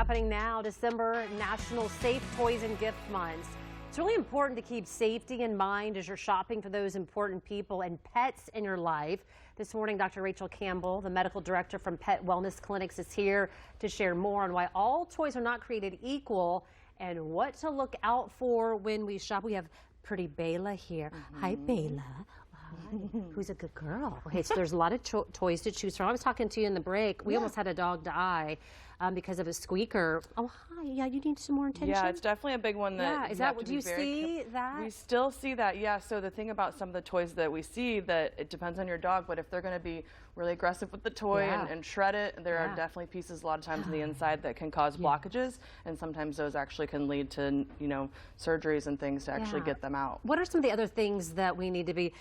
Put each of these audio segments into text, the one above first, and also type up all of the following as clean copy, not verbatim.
happening now, December, National Safe Toys and Gift Month. It's really important to keep safety in mind as you're shopping for those important people and pets in your life. This morning, Dr. Rachael Campbell, the medical director from Pet Wellness Clinics, is here to share more on why all toys are not created equal and what to look out for when we shop. We have pretty Bayla here. Hi, Bayla. Who's a good girl. Okay, so there's a lot of toys to choose from. I was talking to you in the break. We almost had a dog die because of a squeaker. Oh, hi. Yeah, you need some more attention? Yeah, it's definitely a big one that yeah, is that what you see that? We still see that, yeah. So the thing about some of the toys that we see, that it depends on your dog, but if they're going to be really aggressive with the toy and shred it, there are definitely pieces a lot of times on the inside that can cause blockages, and sometimes those actually can lead to, you know, surgeries and things to actually get them out. What are some of the other things that we need to be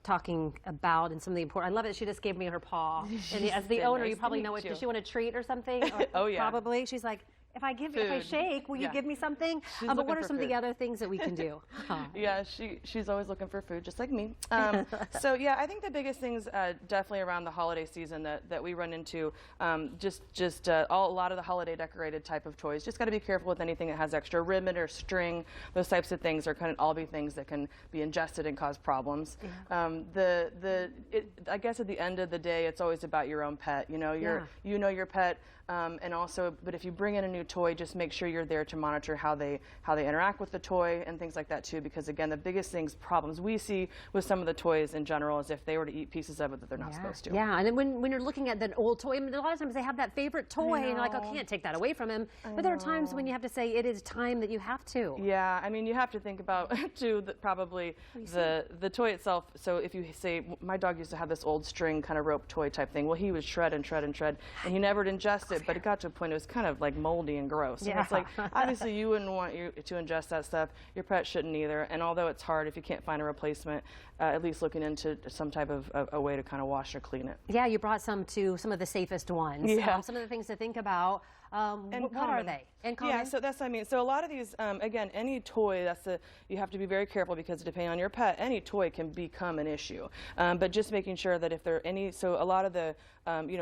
talking about and some of the important? I love it. She just gave me her paw. And as the owner, you probably know what. Does she want a treat or something? Or oh yeah. Probably. She's like, if I shake, will you give me something? But what are some of the other things that we can do? Yeah, she's always looking for food, just like me. So yeah, I think the biggest things definitely around the holiday season that we run into, a lot of the holiday decorated type of toys. Just got to be careful with anything that has extra ribbon or string. Those types of things are kind of all be things that can be ingested and cause problems. I guess at the end of the day, it's always about your own pet. You know, your pet. And also, but if you bring in a new toy, just make sure you're there to monitor how they interact with the toy and things like that too. Because again, the biggest problems we see with some of the toys in general is if they were to eat pieces of it that they're not supposed to. Yeah, and then when you're looking at that old toy, I mean, a lot of times they have that favorite toy, and you're like, oh, I can't take that away from him. But there are times when you have to say it is time that you have to. Yeah, I mean, you have to think about too probably the toy itself. So if you say, my dog used to have this old string kind of rope toy type thing. Well, he would shred and shred and shred, and he never would ingest it. But it got to a point it was kind of like moldy and gross. And it's like, obviously you wouldn't want you to ingest that stuff. Your pet shouldn't either. And although it's hard, if you can't find a replacement, at least looking into some type of a way to kind of wash or clean it. Yeah, you brought some of the safest ones. Yeah. Some of the things to think about. What are they? And yeah, so that's what I mean. So a lot of these, again, any toy, you have to be very careful because depending on your pet, any toy can become an issue. But just making sure that if there are any, so a lot of the,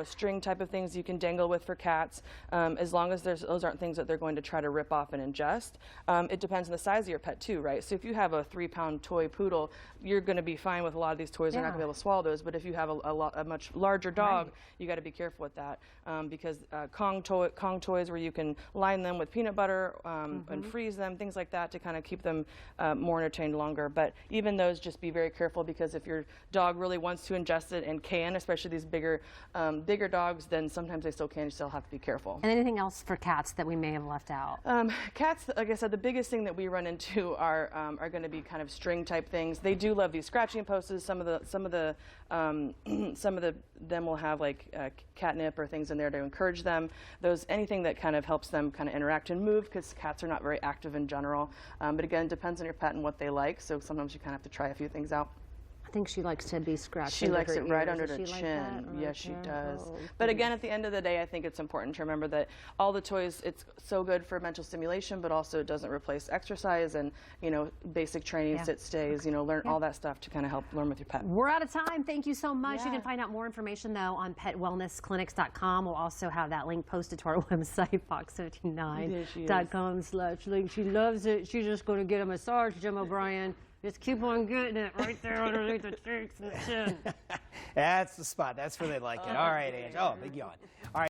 string type of things you can dangle with for cats, as long as those aren't things that they're going to try to rip off and ingest. It depends on the size of your pet too, right? So if you have a 3-pound toy poodle, you're going to be fine with a lot of these toys. They're not going to be able to swallow those. But if you have a much larger dog, you got to be careful with that because Kong toys where you can line them with peanut butter and freeze them, things like that to kind of keep them more entertained longer. But even those, just be very careful because if your dog really wants to ingest it and can, especially these bigger dogs, then sometimes they still can. You still have to be careful. And anything else for cats that we may have left out? Cats, like I said, the biggest thing that we run into are going to be kind of string type things. They do love these scratching posts. Some of them will have like catnip or things in there to encourage them. Anything that kind of helps them kind of interact and move, because cats are not very active in general. But again, it depends on your pet and what they like. So sometimes you kind of have to try a few things out. I think she likes to be scratched. She likes it right under the chin. Yes, she does. But again, at the end of the day, I think it's important to remember that all the toys, it's so good for mental stimulation, but also it doesn't replace exercise and, basic training, sit stays, learn all that stuff to kind of help learn with your pet. We're out of time. Thank you so much. You can find out more information, though, on petwellnessclinics.com. We'll also have that link posted to our website, fox59.com/link. She loves it. She's just going to get a massage, Jim O'Brien. Just keep on getting it right there underneath the cheeks and the chin. That's the spot. That's where they like it. All right, Ange. Oh, big yawn. All right.